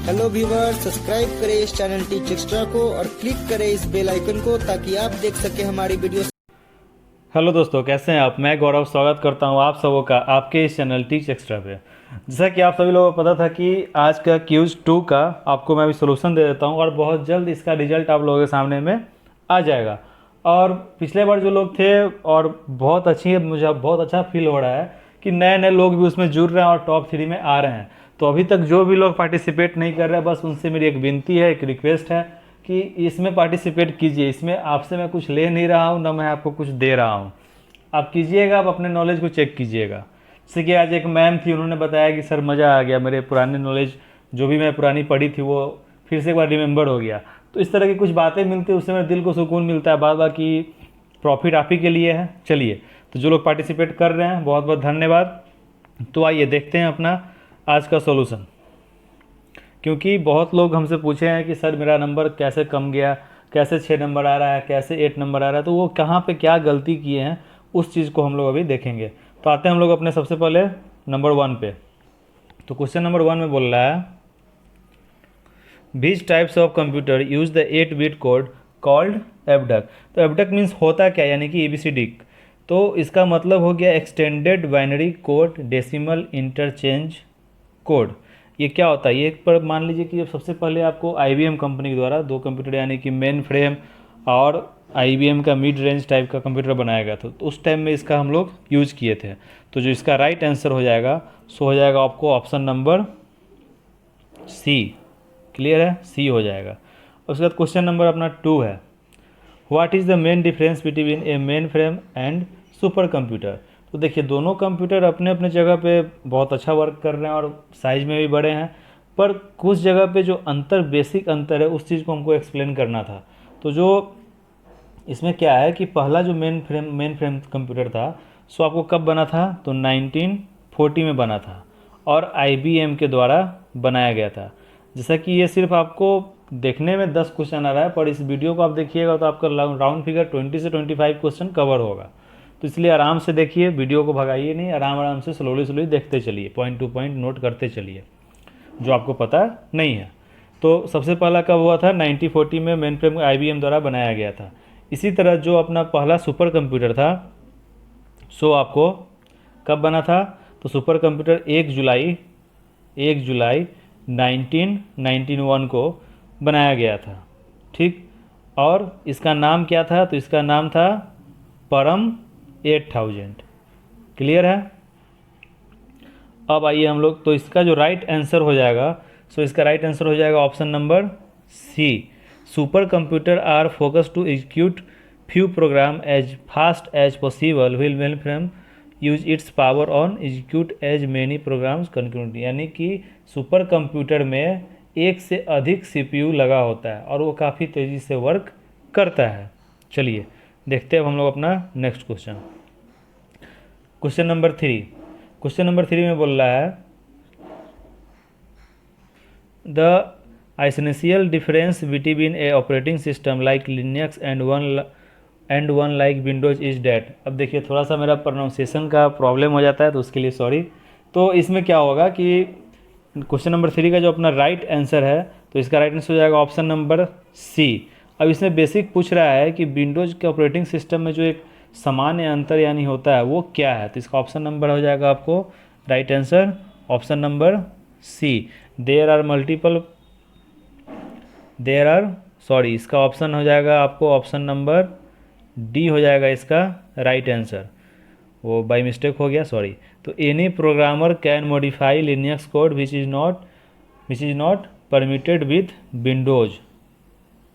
Hello viewer, subscribe करें इस channel teach extra को और क्लिक करें इस बेल आइकन को ताकि आप देख सकें हमारी वीडियो। हेलो दोस्तों, कैसे हैं आप। मैं गौरव स्वागत करता हूं आप सबों का आपके इस चैनल टीच एक्स्ट्रा पे। जैसा कि आप सभी लोगों को पता था कि आज का क्यूज 2 का आपको मैं अभी सोल्यूशन दे देता हूं और बहुत जल्द इसका रिजल्ट आप लोगों के सामने में आ जाएगा। और पिछले बार जो लोग थे और बहुत अच्छी, मुझे बहुत अच्छा फील हो रहा है कि नए नए लोग भी उसमें जुड़ रहे हैं और टॉप 3 में आ रहे हैं। तो अभी तक जो भी लोग पार्टिसिपेट नहीं कर रहे हैं, बस उनसे मेरी एक विनती है, एक रिक्वेस्ट है कि इसमें पार्टिसिपेट कीजिए। इसमें आपसे मैं कुछ ले नहीं रहा हूँ, ना मैं आपको कुछ दे रहा हूँ। आप कीजिएगा, आप अपने नॉलेज को चेक कीजिएगा। जैसे कि आज एक मैम थी, उन्होंने बताया कि सर मज़ा आ गया, मेरे पुराने नॉलेज जो भी मैं पुरानी पढ़ी थी वो फिर से एक बार रिमेंबर हो गया। तो इस तरह की कुछ बातें मिलती है, उससे मेरे दिल को सुकून मिलता है। बात बाकी प्रॉफिट आप ही के लिए है। चलिए, तो जो लोग पार्टिसिपेट कर रहे हैं बहुत बहुत धन्यवाद। तो आइए देखते हैं अपना आज का सॉल्यूशन। क्योंकि बहुत लोग हमसे पूछे हैं कि सर मेरा नंबर कैसे कम गया, कैसे 6 नंबर आ रहा है, कैसे 8 नंबर आ रहा है, तो वो कहाँ पे क्या गलती किए हैं उस चीज़ को हम लोग अभी देखेंगे। तो आते हैं हम लोग अपने सबसे पहले नंबर 1 पे। तो क्वेश्चन नंबर 1 में बोल रहा है, which types of computer use the 8-bit code called EBCDIC. तो एबडक मीन्स होता क्या, यानी कि ABCD। तो इसका मतलब हो गया extended binary code decimal interchange code. ये क्या होता है, ये पर मान लीजिए कि सबसे पहले आपको IBM कंपनी के द्वारा 2 कंप्यूटर यानी कि मेन फ्रेम और IBM का मिड रेंज टाइप का कंप्यूटर बनाया गया था। तो उस टाइम में इसका हम लोग यूज किए थे। तो जो इसका राइट आंसर हो जाएगा सो हो जाएगा आपको ऑप्शन नंबर C। क्लियर है, C हो जाएगा। उसके बाद क्वेश्चन नंबर अपना 2 है, what is the main difference between A main frame and super computer. तो देखिए, दोनों कंप्यूटर अपने अपने जगह पे बहुत अच्छा वर्क कर रहे हैं और साइज में भी बड़े हैं, पर कुछ जगह पे जो अंतर, बेसिक अंतर है, उस चीज़ को हमको एक्सप्लेन करना था। तो जो इसमें क्या है कि पहला जो मेन फ्रेम कंप्यूटर था सो आपको कब बना था, तो 1940 में बना था और IBM के द्वारा बनाया गया था। जैसा कि ये सिर्फ आपको देखने में 10 क्वेश्चन आ रहा है, पर इस वीडियो को आप देखिएगा तो आपका राउंड फिगर 20 से 25 क्वेश्चन कवर होगा। तो इसलिए आराम से देखिए, वीडियो को भगाइए नहीं, आराम से स्लोली देखते चलिए, पॉइंट टू पॉइंट नोट करते चलिए जो आपको पता नहीं है। तो सबसे पहला कब हुआ था, 1940 में मेन फ्रेम IBM द्वारा बनाया गया था। इसी तरह जो अपना पहला सुपर कंप्यूटर था सो आपको कब बना था, तो सुपर कंप्यूटर 1 जुलाई 1991 को बनाया गया था। ठीक, और इसका नाम क्या था, तो इसका नाम था परम 8000। क्लियर है। अब आइए हम लोग, तो इसका जो राइट आंसर हो जाएगा सो इसका राइट आंसर हो जाएगा option number C। Super computer are focus to execute few program as fast as possible while mainframe use its power on execute as many programs concurrently. यानी कि super computer में एक से अधिक CPU लगा होता है और वो काफ़ी तेज़ी से वर्क करता है। चलिए देखते हैं अब हम लोग अपना next question, question number 3। Question number 3 में बोल रहा है, the essential difference between A operating system like Linux and one like Windows is that. अब देखिए, थोड़ा सा मेरा प्रोनाउंसिएशन का प्रॉब्लम हो जाता है तो उसके लिए सॉरी। तो इसमें क्या होगा कि क्वेश्चन नंबर 3 का जो अपना राइट आंसर है, तो इसका राइट आंसर हो जाएगा ऑप्शन नंबर C। अब इसमें बेसिक पूछ रहा है कि विंडोज के ऑपरेटिंग सिस्टम में जो एक सामान्य अंतर यानी होता है वो क्या है। तो इसका ऑप्शन नंबर हो जाएगा आपको right answer option number C। इसका ऑप्शन हो जाएगा आपको ऑप्शन नंबर D हो जाएगा इसका राइट आंसर, वो बाई मिस्टेक हो गया, सॉरी। तो any programmer can modify Linux code which is not permitted with Windows.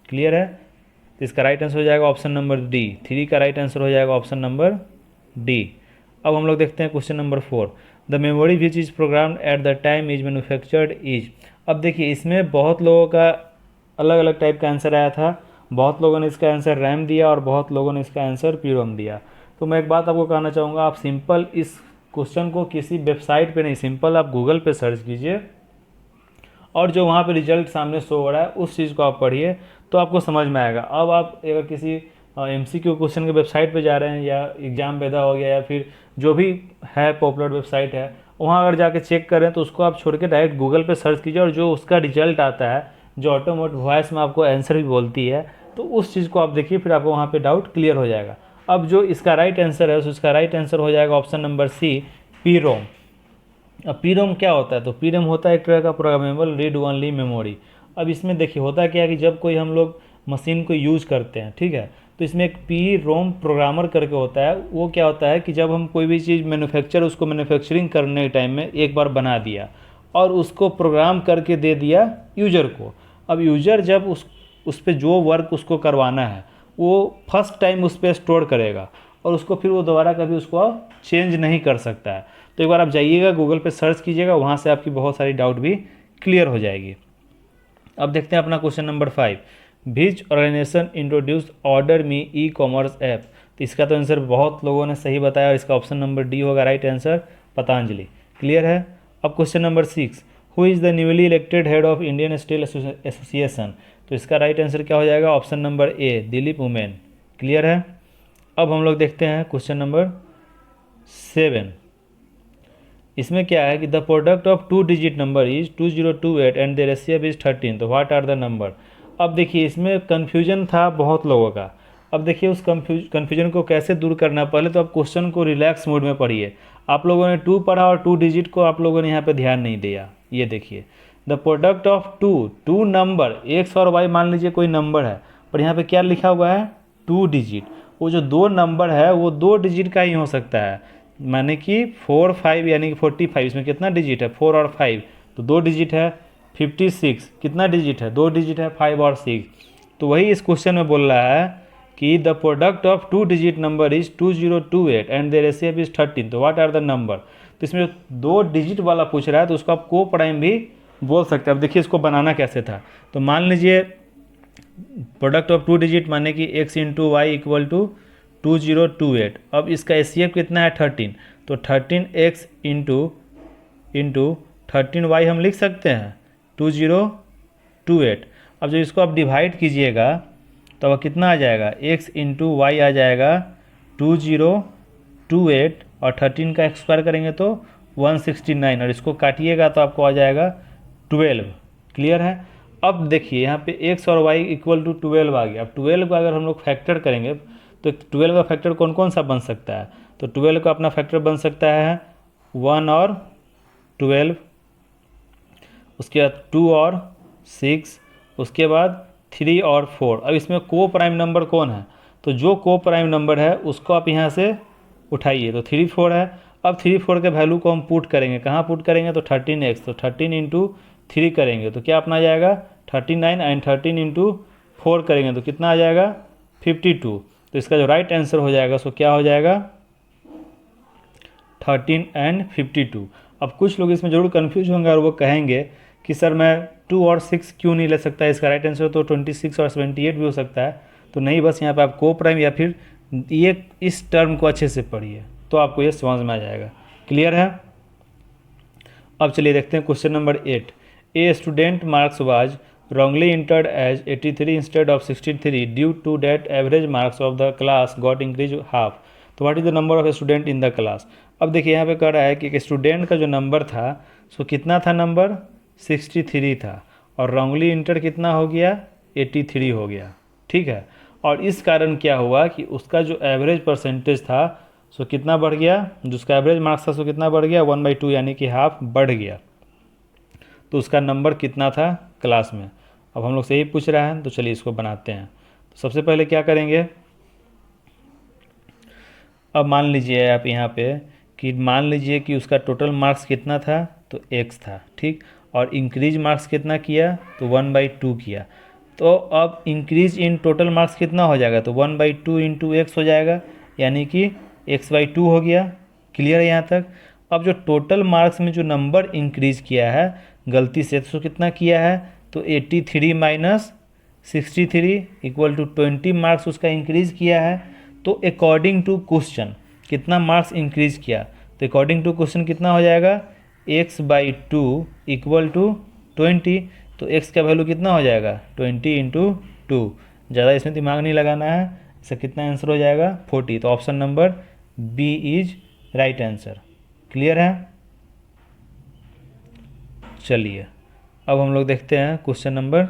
Clear है। तो इसका राइट आंसर हो जाएगा ऑप्शन नंबर D। 3 का राइट आंसर हो जाएगा ऑप्शन नंबर D। अब हम लोग देखते हैं question number 4, the memory which is programmed at the time is manufactured is. अब देखिए, इसमें बहुत लोगों का अलग अलग टाइप का आंसर आया था। बहुत लोगों ने इसका आंसर रैम दिया और बहुत लोगों ने इसका आंसर PROM दिया। तो मैं एक बात आपको कहना चाहूँगा, आप सिंपल इस क्वेश्चन को किसी वेबसाइट पे नहीं, सिंपल आप गूगल पे सर्च कीजिए और जो वहाँ पे रिजल्ट सामने शो हो रहा है उस चीज़ को आप पढ़िए तो आपको समझ में आएगा। अब आप अगर किसी MCQ क्वेश्चन के वेबसाइट पे जा रहे हैं या एग्जाम वेदा हो गया या फिर जो भी है पॉपुलर वेबसाइट है, वहाँ अगर जाके चेक करें तो उसको आप छोड़ के डायरेक्ट गूगल पे सर्च कीजिए और जो उसका रिजल्ट आता है, जो ऑटोमेटिक वॉइस में आपको आंसर भी बोलती है, तो उस चीज़ को आप देखिए, फिर आपको वहाँ पे डाउट क्लियर हो जाएगा। अब जो इसका राइट आंसर है, उसका राइट आंसर हो जाएगा option number C, P ROM. अब पी रोम क्या होता है? तो पी रोम होता है एक तरह का प्रोग्रामेबल रीड ओनली मेमोरी। अब इसमें देखिए होता क्या है कि जब कोई हम लोग मशीन को यूज़ करते हैं, ठीक है, तो इसमें एक पी रोम प्रोग्रामर करके होता है। वो क्या होता है कि जब हम कोई भी चीज़ उसको मैन्युफैक्चरिंग करने के टाइम में एक बार बना दिया और उसको प्रोग्राम करके दे दिया यूजर को। अब यूजर जब उस पर जो वर्क उसको करवाना है वो फर्स्ट टाइम उस पर स्टोर करेगा और उसको फिर वो दोबारा कभी उसको चेंज नहीं कर सकता है। तो एक बार आप जाइएगा गूगल पे सर्च कीजिएगा, वहाँ से आपकी बहुत सारी डाउट भी क्लियर हो जाएगी। अब देखते हैं अपना क्वेश्चन नंबर 5, विच ऑर्गेनाइजेशन इंट्रोड्यूस्ड ऑर्डर मी ई कॉमर्स ऐप। तो इसका तो आंसर बहुत लोगों ने सही बताया और इसका ऑप्शन नंबर डी होगा राइट आंसर, पतंजलि। क्लियर है। अब question number 6, who is the newly elected head of Indian steel association. तो इसका राइट आंसर क्या हो जाएगा? Option number A, Dilip women. Clear है। अब हम लोग देखते हैं क्वेश्चन नंबर 7। इसमें क्या है कि the product of 2 digit number is 2028 and the ratio is 13, तो व्हाट आर द नंबर। अब देखिए इसमें कन्फ्यूजन था बहुत लोगों का। अब देखिए उस कन्फ्यूजन को कैसे दूर करना, पहले तो आप क्वेश्चन को रिलैक्स मोड में पढ़िए। आप लोगों ने 2 पढ़ा और 2 डिजिट को आप लोगों ने यहाँ पे ध्यान नहीं दिया। ये देखिए the product of two number, x और वाई मान लीजिए कोई नंबर है, पर यहाँ पे क्या लिखा हुआ है? 2 डिजिट। वो जो 2 नंबर है वो 2 डिजिट का ही हो सकता है, माने कि 4 5 यानी कि 45। इसमें कितना डिजिट है? 4 और 5, तो 2 डिजिट है। 56 कितना डिजिट है? 2 डिजिट है, 5 और 6। तो वही इस क्वेश्चन में बोल रहा है कि the product of 2 digit number is 2028 and the ratio is 13, तो व्हाट आर द नंबर। तो इसमें 2 डिजिट वाला पूछ रहा है तो उसको आप को प्राइम भी बोल सकते हैं। अब देखिए इसको बनाना कैसे था। तो मान लीजिए प्रोडक्ट ऑफ 2 डिजिट माने कि x into y equal to 2028। अब इसका एचसीएफ कितना है? 13, तो 13x इंटू 13y हम लिख सकते हैं 2028। अब जब इसको आप डिवाइड कीजिएगा तो अब कितना आ जाएगा? x इंटू वाई आ जाएगा 2028 और 13 का स्क्वायर करेंगे तो 169 और इसको काटिएगा तो आपको आ जाएगा 12। क्लियर है। अब देखिए यहाँ पे x और y इक्वल टू 12 आ गया। अब 12 का अगर हम लोग फैक्टर करेंगे तो 12 का फैक्टर कौन कौन सा बन सकता है? तो 12 का अपना फैक्टर बन सकता है 1 और 12, उसके बाद 2 और 6, उसके बाद 3 और 4। अब इसमें को प्राइम नंबर कौन है? तो जो को प्राइम नंबर है उसको आप यहाँ से उठाइए, तो 3 4 है। अब 3 4 के वैल्यू को हम पुट करेंगे, कहाँ पुट करेंगे? तो 13x, तो 13 इंटू 3 करेंगे तो क्या अपना आ जाएगा? 39 एंड 13 इंटू 4 करेंगे तो कितना आ जाएगा? 52। तो इसका जो राइट आंसर हो जाएगा सो क्या हो जाएगा? 13 एंड 52। अब कुछ लोग इसमें ज़रूर कन्फ्यूज होंगे और वो कहेंगे कि सर मैं 2 और 6 क्यों नहीं ले सकता? इसका राइट आंसर तो 26 और 78 भी हो सकता है। तो नहीं, बस यहाँ पे आप को प्राइम या फिर ये इस टर्म को अच्छे से पढ़िए तो आपको ये समझ में आ जाएगा। क्लियर है। अब चलिए देखते हैं question number 8। A student marks was wrongly entered as 83 instead of 63 due to that average marks of the class got increased half, तो what is the number of student in the class. अब देखिए यहाँ पे कह रहा है कि एक स्टूडेंट का जो नंबर था सो कितना था? नंबर 63 था और रॉन्गली इंटर कितना हो गया? 83 हो गया। ठीक है। और इस कारण क्या हुआ कि उसका जो एवरेज परसेंटेज था सो कितना बढ़ गया? जिसका एवरेज मार्क्स था सो कितना बढ़ गया? 1/2 यानी कि हाफ बढ़ गया। तो उसका नंबर कितना था क्लास में? अब हम लोग से ही पूछ रहा है तो चलिए इसको बनाते हैं। तो सबसे पहले क्या करेंगे? अब मान लीजिए आप यहाँ पे कि मान लीजिए कि उसका टोटल मार्क्स कितना था? तो x था। ठीक। और इंक्रीज मार्क्स कितना किया? तो 1/2 किया। तो अब इंक्रीज इन टोटल मार्क्स कितना हो जाएगा? तो 1/2 इंटू एक्स हो जाएगा यानी कि x/2 हो गया। क्लियर है यहाँ तक। अब जो टोटल मार्क्स में जो नंबर इंक्रीज किया है गलती से तो कितना किया है? तो 83 माइनस 63 इक्वल टू 20 मार्क्स उसका इंक्रीज किया है। तो अकॉर्डिंग टू क्वेश्चन कितना मार्क्स इंक्रीज किया? तो अकॉर्डिंग टू क्वेश्चन कितना हो जाएगा? x/2 equal to 20। तो x का वैल्यू कितना हो जाएगा? 20 इंटू 2। ज़्यादा इसमें दिमाग नहीं लगाना है। इसका कितना आंसर हो जाएगा? 40। तो option number B is right answer. Clear है। चलिए अब हम लोग देखते हैं question number,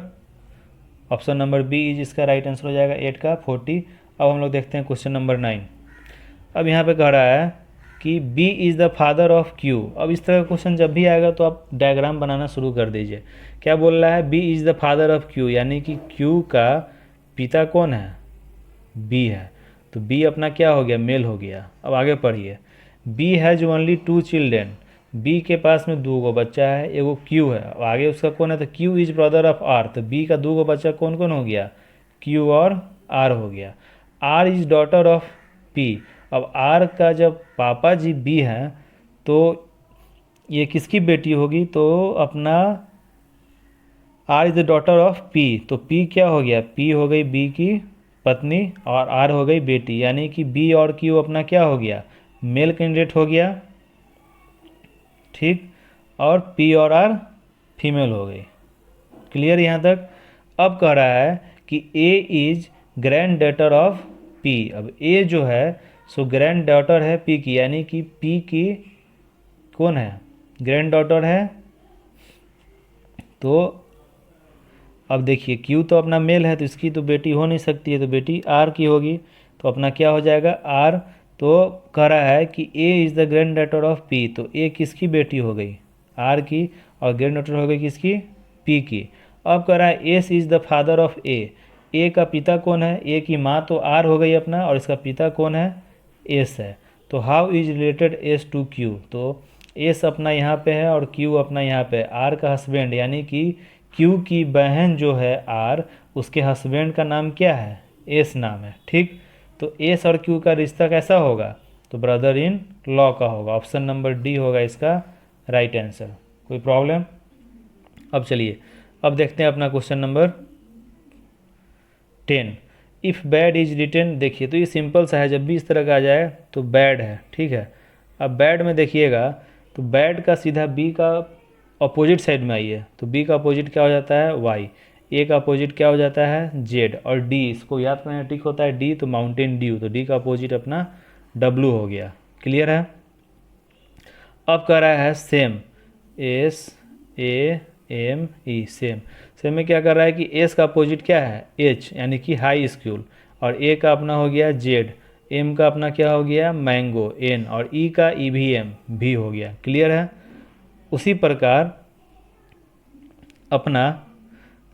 option number B is इसका राइट आंसर हो जाएगा 8 का 40। अब हम लोग देखते हैं क्वेश्चन नंबर 9। अब यहाँ पे कह रहा है कि B is the father of Q। अब इस तरह का क्वेश्चन जब भी आएगा तो आप डायग्राम बनाना शुरू कर दीजिए। क्या बोल रहा है, B is the father of Q, यानी कि Q का पिता कौन है, B है। तो B अपना क्या हो गया, मेल हो गया। अब आगे पढ़िए, B has only 2 children. B के पास में 2 बच्चा है, एगो Q है। अब आगे उसका कौन है, तो Q is brother of R। तो B का 2 बच्चा कौन कौन हो गया, Q और R हो गया। R is daughter of P। अब R का जब पापा जी B हैं तो ये किसकी बेटी होगी, तो अपना R is the daughter of P। तो P क्या हो गया, P हो गई B की पत्नी और R हो गई बेटी, यानी कि B और Q अपना क्या हो गया, मेल कैंडिडेट हो गया, ठीक। और P और R फीमेल हो गई। क्लियर यहाँ तक। अब कह रहा है कि A is grand daughter of P। अब A जो है सो ग्रैंड डॉटर है P की, यानी कि P की कौन है, ग्रैंड डॉटर है। तो अब देखिए Q तो अपना मेल है तो इसकी तो बेटी हो नहीं सकती है, तो बेटी R की होगी। तो अपना क्या हो जाएगा, R। तो कह रहा है कि A is the grand daughter of P। तो A किसकी बेटी हो गई, R की, और ग्रैंड डॉटर हो गई किसकी, P की। अब कह रहा है S is the father of A। A का पिता कौन है, A की माँ तो R हो गई अपना, और इसका पिता कौन है, S है। तो how is related S to Q। तो S अपना यहाँ पे है और Q अपना यहाँ पे है। R का हस्बैंड यानी कि Q की बहन जो है R, उसके हस्बैंड का नाम क्या है, S नाम है, ठीक। तो S और Q का रिश्ता कैसा होगा, तो ब्रदर इन लॉ का होगा। ऑप्शन नंबर डी होगा इसका राइट आंसर। कोई प्रॉब्लम। अब चलिए अब देखते हैं अपना question number 10। If bad is written, देखिए तो ये सिंपल सा है, जब भी इस तरह का आ जाए तो बैड है, ठीक है। अब बैड में देखिएगा तो बैड का सीधा B का अपोजिट साइड में आइए, तो B का अपोजिट क्या हो जाता है, Y। A का अपोजिट क्या हो जाता है, Z। और D, इसको याद करना ठीक होता है D, तो माउंटेन ड्यू। तो D का अपोजिट अपना W हो गया। क्लियर है। अब कह रहा है सेम, SAME, सेम। सेम में क्या कर रहा है कि S का अपोजिट क्या है, H, यानी कि हाई स्कूल। और A का अपना हो गया Z, M का अपना क्या हो गया, मैंगो, N, और E का EVM, भी हो गया। क्लियर है। उसी प्रकार अपना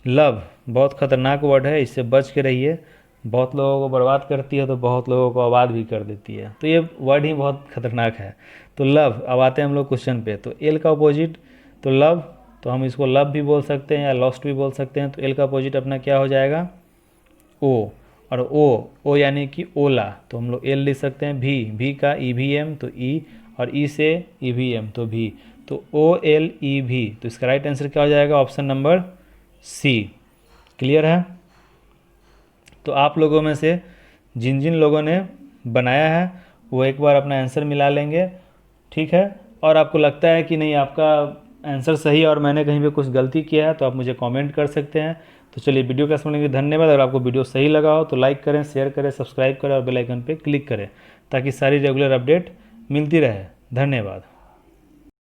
लव बहुत ख़तरनाक वर्ड है, इससे बच के रहिए। बहुत लोगों को बर्बाद करती है तो बहुत लोगों को आबाद भी कर देती है, तो ये वर्ड ही बहुत खतरनाक है। तो लव, अब आते हैं हम लोग क्वेश्चन पे। तो एल का अपोजिट तो लव, तो हम इसको लव भी बोल सकते हैं या लॉस्ट भी बोल सकते हैं। तो एल का अपोजिट अपना क्या हो जाएगा, ओ। और ओ यानी कि ओला, तो हम लोग एल लिख सकते हैं। भी का EVM तो ई, और ई से EVM तो भी, तो OLEV। तो इसका राइट आंसर क्या हो जाएगा, ऑप्शन नंबर सी। क्लियर है। तो आप लोगों में से जिन जिन लोगों ने बनाया है वो एक बार अपना आंसर मिला लेंगे, ठीक है। और आपको लगता है कि नहीं आपका आंसर सही है और मैंने कहीं पे कुछ गलती किया है तो आप मुझे कमेंट कर सकते हैं। तो चलिए वीडियो का सुनने के लिए धन्यवाद। अगर आपको वीडियो सही लगा हो तो लाइक करें, शेयर करें, सब्सक्राइब करें और बेल आइकन पे क्लिक करें ताकि सारी रेगुलर अपडेट मिलती रहे। धन्यवाद।